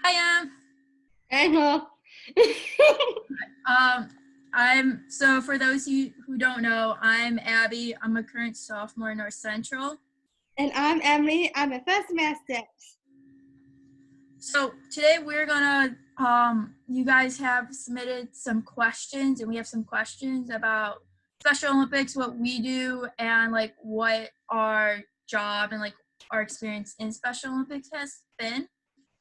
Hi, I know. so for those of you who don't know, I'm Abby. I'm a current sophomore in North Central. And I'm Emily. I'm a first semester. So today we're gonna, you guys have submitted some questions, and we have some questions about Special Olympics, what we do, and like what our job and like our experience in Special Olympics has been.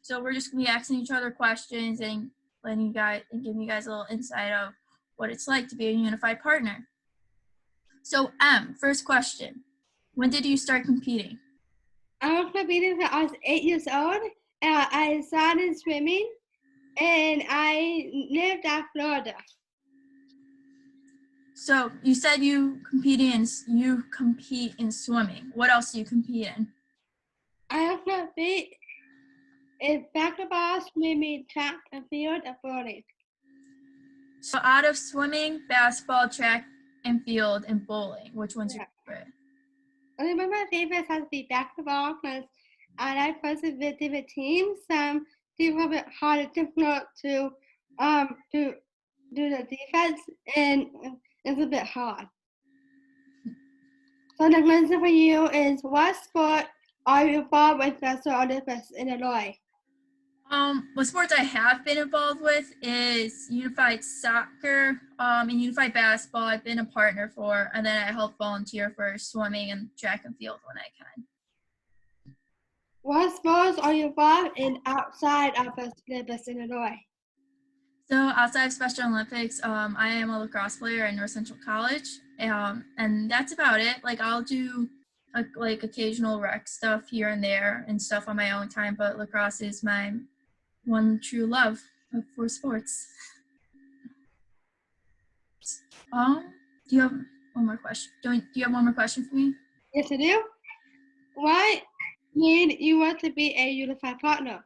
So we're just gonna be asking each other questions and letting you guys and giving you guys a little insight of what it's like to be a unified partner. So first question. When did you start competing? I was competing when I was 8 years old. I started swimming, and I lived at Florida. So you said you compete in swimming. What else do you compete in? I also compete in basketball, swimming, track and field, and bowling. So out of swimming, basketball, track and field, and bowling, which one's your favorite? I think one of my favorites has to be basketball because I like playing with different teams. Some teams are a bit hard and difficult to do the defense, and it's a bit hard. So the question for you is, what sport are you involved with Special Olympics in Illinois? What sports I have been involved with is unified soccer, and unified basketball. I've been a partner for, and then I help volunteer for swimming and track and field when I can. What sports are you involved in outside of Special Olympics in Illinois? So outside of Special Olympics, I am a lacrosse player at North Central College, and that's about it. Like I'll do like occasional rec stuff here and there and stuff on my own time, but lacrosse is my one true love for sports. Do you have one more question? Do you have one more question for me? Yes, I do. Why did you want to be a unified partner?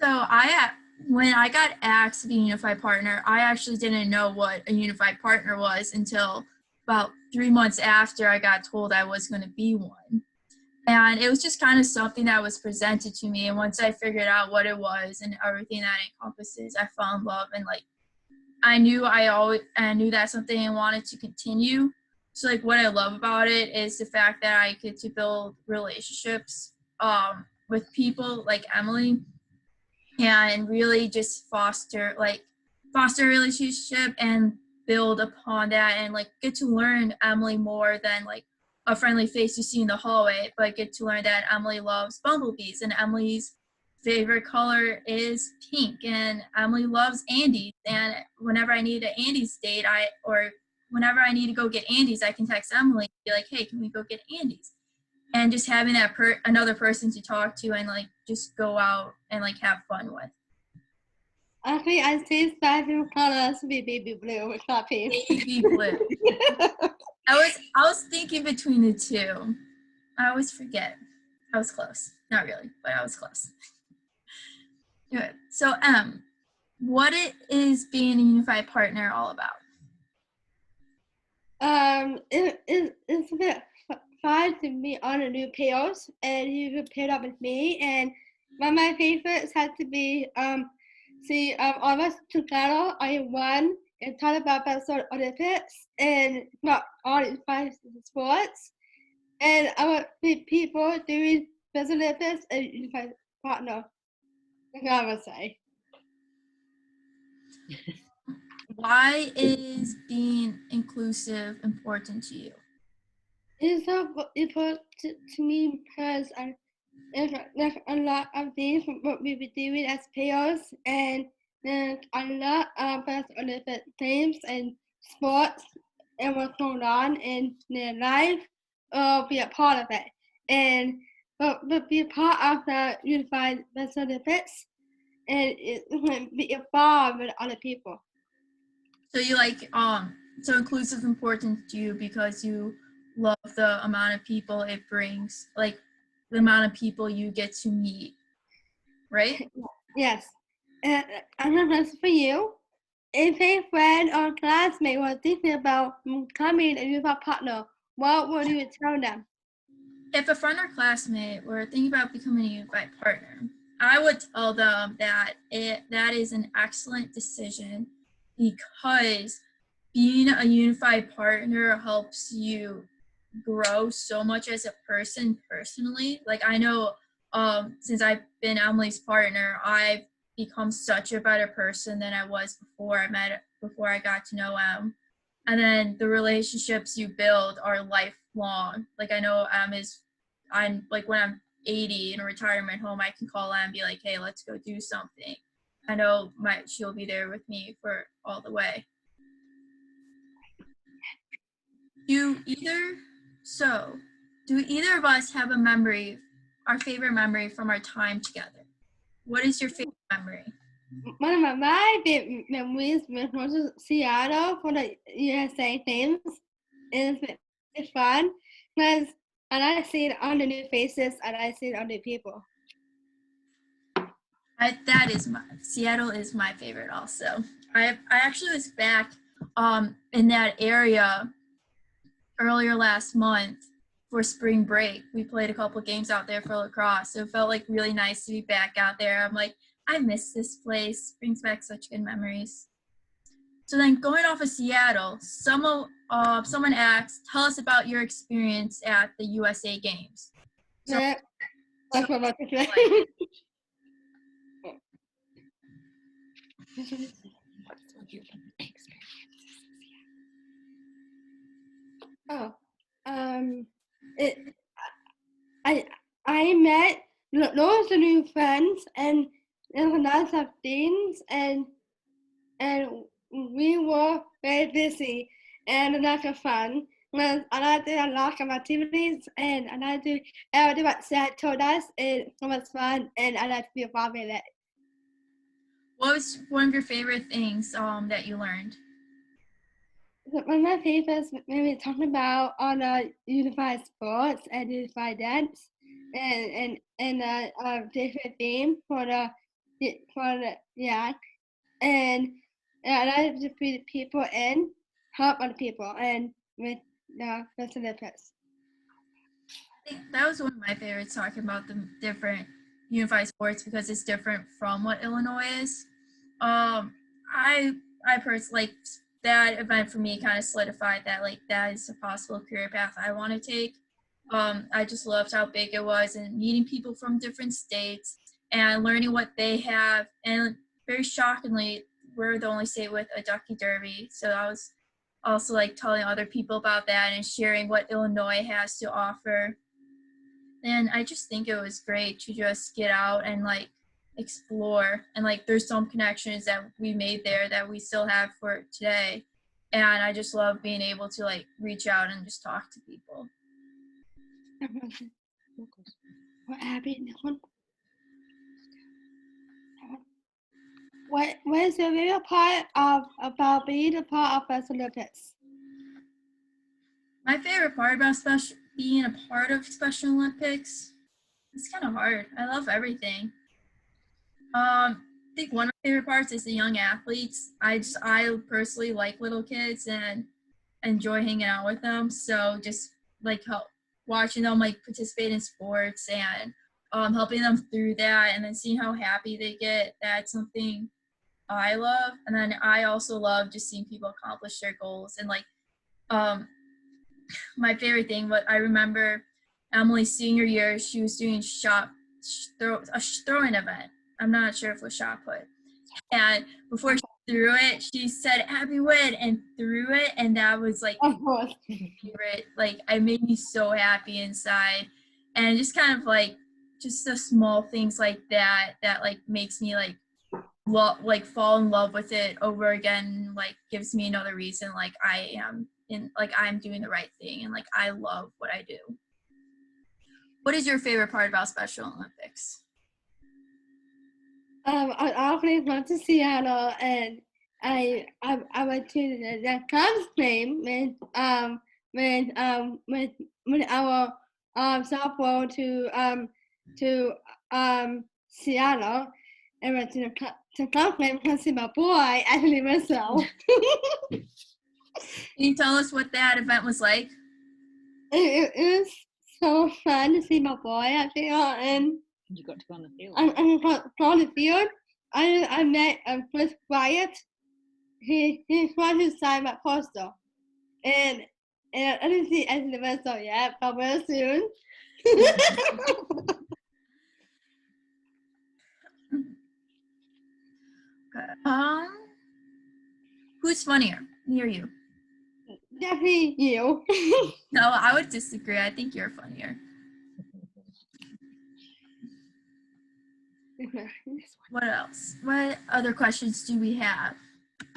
So when I got asked to be a unified partner, I actually didn't know what a unified partner was until about 3 months after I got told I was going to be one. And it was just kind of something that was presented to me. And once I figured out what it was and everything that it encompasses, I fell in love. And like, I knew that's something I wanted to continue. So like what I love about it is the fact that I get to build relationships with people like Emily, and really just foster a relationship and build upon that, and like get to learn Emily more than like a friendly face you see in the hallway, but get to learn that Emily loves bumblebees and Emily's favorite color is pink, and Emily loves Andes, and whenever I need an Andes date, or whenever I need to go get Andes, I can text Emily and be like, hey, can we go get Andes? And just having that another person to talk to and like just go out and like have fun with. Actually, I see favorite colors to be baby blue, it's not pink. Baby blue. I was thinking between the two. I always forget. I was close. Not really, but I was close. Good. So what is being a unified partner all about? It's a bit fun to meet on a new pairs, and you can pair up with me. And one of my favorites has to be all of us together are in one and talk about Special Olympics and not all these five sports. And I want people doing Special Olympics and unified partner. Like I would say. Why is being inclusive important to you? It's so important to me because there's a lot of things what we be doing as players, and there's a lot of us on different teams and sports and what's going on in their life, be a part of it. And but be a part of the unified Special Olympics, and be involved with other people. So you like so inclusive is important to you because you love the amount of people it brings, like the amount of people you get to meet, right? Yes. Another question for you. If a friend or classmate was thinking about becoming a unified partner, what would you tell them? If a friend or classmate were thinking about becoming a unified partner, I would tell them that that is an excellent decision because being a unified partner helps you grow so much as a person personally. Like I know since I've been Emily's partner, I've become such a better person than I was before I got to know Em. And then the relationships you build are lifelong. Like I know I'm like when I'm 80 in a retirement home, I can call Em and be like, hey, let's go do something. I know she'll be there with me for all the way. Do either of us have our favorite memory from our time together? What is your favorite memory? One of my favorite memories was going to Seattle for the USA Games. It's fun because and I see it on the new faces and I see it on the people. Seattle is my favorite also. I actually was back in that area earlier last month for spring break. We played a couple games out there for lacrosse, so it felt like really nice to be back out there. I'm like, I miss this place. Brings back such good memories. So then going off of Seattle, someone asked, tell us about your experience at the USA Games. So, Yeah, that's what I'm about to say. Oh, I met loads of new friends and there were lots of things and we were very busy and a lot of fun. And I did a lot of activities and I did everything what Seth told us. It was fun and I like to be a part of it. what was one of your favorite things that you learned? One of my favorites when we talked about on unified sports and unified dance and different theme for the yeah and I like to bring people in, help other people and with the facilities. I think that was one of my favorites, talking about the different unified sports because it's different from what Illinois is. I personally like that event for me kind of solidified that like that is a possible career path I want to take. I just loved how big it was and meeting people from different states and learning what they have. And very shockingly, we're the only state with a Ducky Derby. So I was also like telling other people about that and sharing what Illinois has to offer. And I just think it was great to just get out and like explore. And like there's some connections that we made there that we still have for today. And I just love being able to like reach out and just talk to people. What happened? What is your favorite part about being a part of Special Olympics? My favorite part about being a part of Special Olympics, it's kind of hard. I love everything. I think one of my favorite parts is the young athletes. I personally like little kids and enjoy hanging out with them. So just like watching them like participate in sports and helping them through that, and then seeing how happy they get. That's something I love. And then I also love just seeing people accomplish their goals. And like my favorite thing, what I remember Emily's senior year, she was doing a throwing event. I'm not sure if it was shot put. And before she threw it, she said Abby win and threw it, and that was like Of course. my favorite. Like it made me so happy inside. And just kind of like just the small things like that like makes me like fall in love with it over again, like gives me another reason like I'm doing the right thing and like I love what I do. What is your favorite part about Special Olympics? I always went to Seattle and I went to the Cubs game when our softball to Seattle and went to the Cubs game because see my boy Anthony Rizzo. Can you tell us what that event was like? It was so fun to see my boy out there and You got to go on the field. I got on the field. I met Chris Wyatt. He's trying to sign my poster. And I didn't see any of the rest of it yet, but very soon. Who's funnier, me or you? Definitely you. No, I would disagree. I think you're funnier. What else? What other questions do we have?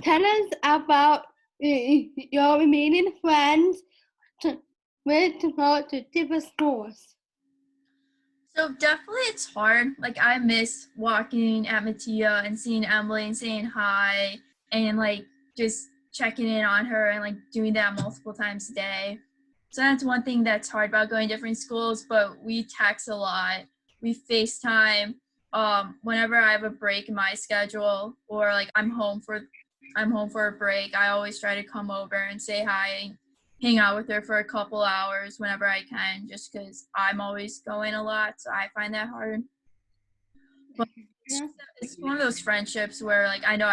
Tell us about your remaining friends where to go to different schools. So definitely it's hard. Like I miss walking at Mattia and seeing Emily and saying hi and like just checking in on her and like doing that multiple times a day. So that's one thing that's hard about going to different schools, but we text a lot. We FaceTime whenever I have a break in my schedule or like I'm home for a break. I always try to come over and say hi and hang out with her for a couple hours whenever I can, just because I'm always going a lot, so I find that hard. But it's one of those friendships where like I know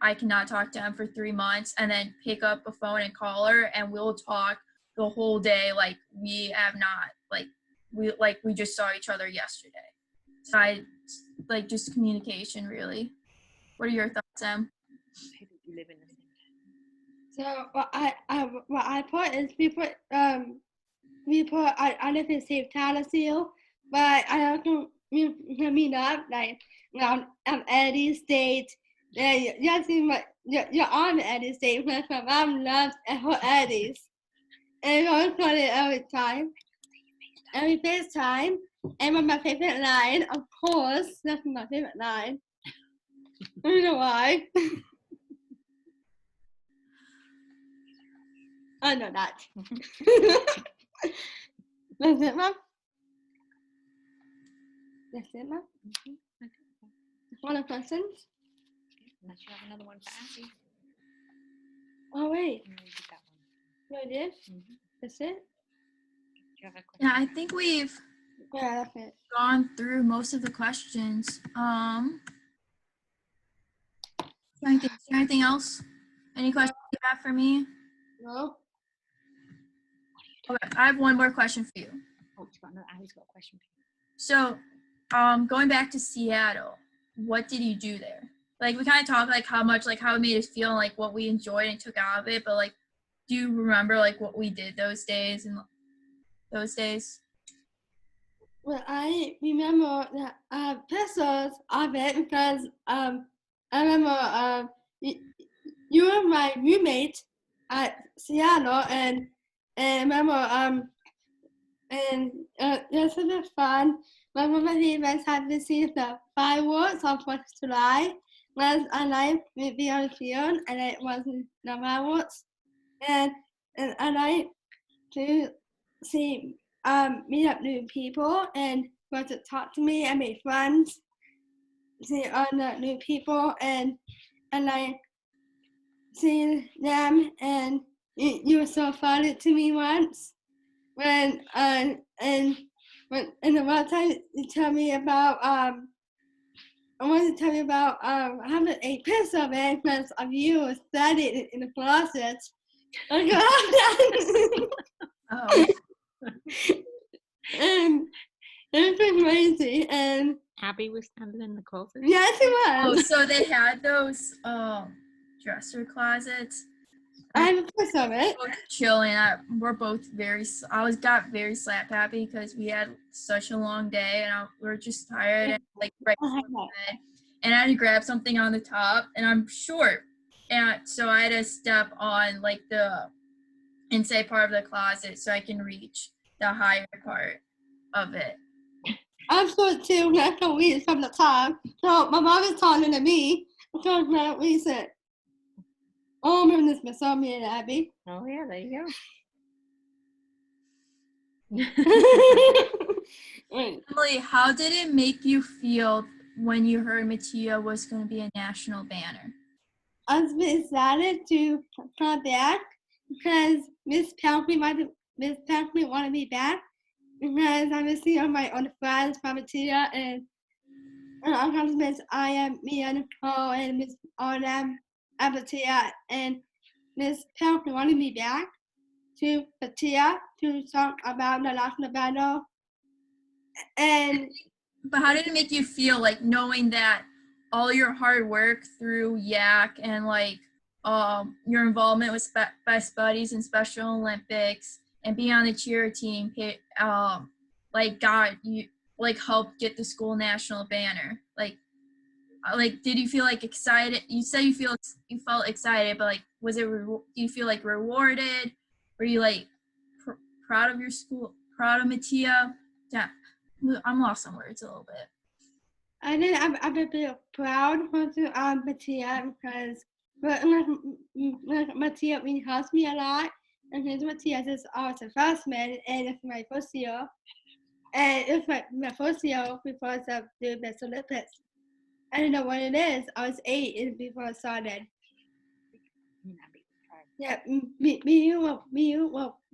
I cannot talk to them for 3 months and then pick up a phone and call her and we'll talk the whole day like we have not we just saw each other yesterday. So I like just communication really. What are your thoughts, Em? You live in the same town. So what I put is I live in the same town as you, but I don't meet up like Eddie State. Yeah, you're on Eddie State, but my mom loves Eddie's. And I always call it every time. Every FaceTime. And my favorite line, of course, that's my favorite line. I don't know why. I know that. That's it, Mom? That's it, Mom? One of the questions? Unless you have another one for Abby. Oh, wait. No, you did that one. No, I did? Mhm. That's it? Do you have a question? Yeah, I think we've Yeah, that's it. gone through most of the questions. Is there anything else? Any questions you have for me? No? Okay, I have one more question for you. Oh, she's got another. Abby's got a question for you. So, going back to Seattle, what did you do there? Like, we kind of talked like how much, like how it made us feel, and, like what we enjoyed and took out of it. But like, do you remember like what we did those days and those days? Well, I remember the pictures of it because I remember you were my roommate at Seattle, and remember and this was fun. My mom and events had to see the fireworks on 4th of July. Was I like to be on the field, and it wasn't the fireworks, and I like to see meet up new people and want to talk to me and make friends, see other new people, and I see them, and you were so funny to me once when and the one time you tell me about I wanted to tell you about having a piece of it because of you studying in the closet. Oh, And it was crazy, and Abby was standing in the closet. yes, it oh, was. so they had those dresser closets. I have a piece of it. Both chilling. We're both got very slap happy because we had such a long day and we were just tired and like right before bed. And I had to grab something on the top, and I'm short, and so I had to step on like the inside part of the closet so I can reach the higher part of it. I'm short too, and I can read from the top. So my mom is taller than me. So I can't reach it. Oh, my goodness, Miss Sonia and Abby. Oh yeah, there you go. Emily, how did it make you feel when you heard Mattia was going to be a national banner? I was excited to come back because Miss Palfrey wanted me back because I'm missing on my own friends from Matia and Miss I am me and Nicole and Miss Autumn Abatia and Miss Pelton wanted me back to Patia to talk about the national battle. And But how did it make you feel, like knowing that all your hard work through Yak and like your involvement with Best Buddies and Special Olympics and being on the cheer team, like got you, like helped get the school national banner? Like did you feel like excited? You said you felt excited, but like was it? Do you feel like rewarded? Were you like proud of your school, proud of Matia? Yeah, I'm lost on words a little bit. I think I'm a bit proud of Matia because Matia really helps me a lot. And his Matia is also a freshman and it's my first year. And it's my first year before the Best Olympics. I don't know what it is. I was 8 before I started. You know, be proud. Yeah, me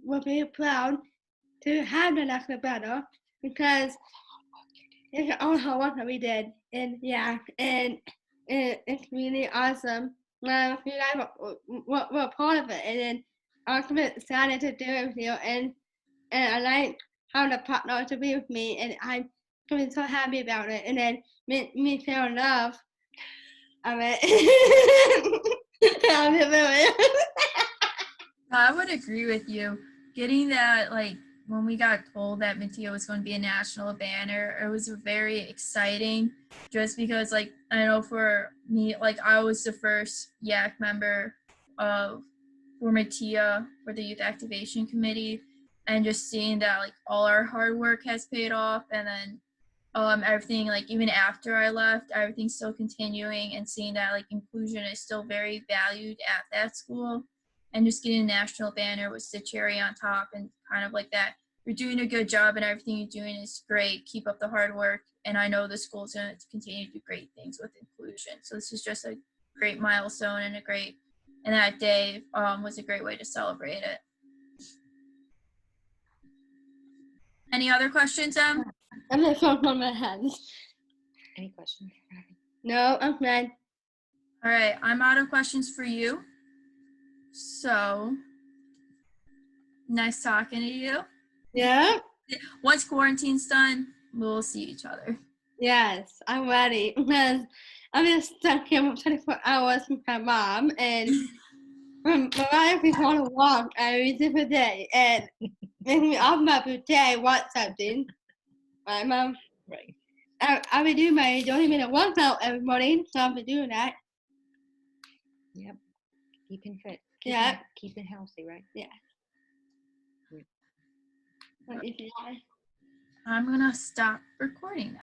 were very proud to have the national battle because it's all hard work that we did. And yeah, and it's really awesome. You guys were part of it. And then I was excited to do it with you. And I like having a partner to be with me. And I'm so happy about it. And then me feel in love of it. I would agree with you. Getting that, like, when we got told that Matia was going to be a national banner, it was very exciting just because, like, I know for me, like, I was the first Yak member for Matia for the Youth Activation Committee, and just seeing that, like, all our hard work has paid off, and then everything, like, even after I left, everything's still continuing, and seeing that, like, inclusion is still very valued at that school. And just getting a national banner was the cherry on top, and kind of like that. You're doing a good job, and everything you're doing is great. Keep up the hard work. And I know the school's going to continue to do great things with inclusion. So this is just a great milestone and and that day was a great way to celebrate it. Any other questions, Em? I'm just on my hands. Any questions? No, I'm fine. All right, I'm out of questions for you. So, nice talking to you. Yeah? Once quarantine's done, we'll see each other. Yes, I'm ready because I'm just stuck here for 24 hours with my mom, and my wife is on a walk every single day, and making me off my birthday want something. My mom, Right. I will do my 20-minute workout every morning, so I'll be doing that. Yep. Keeping fit. Yeah. Keeping healthy, right? What is it? I'm gonna stop recording now.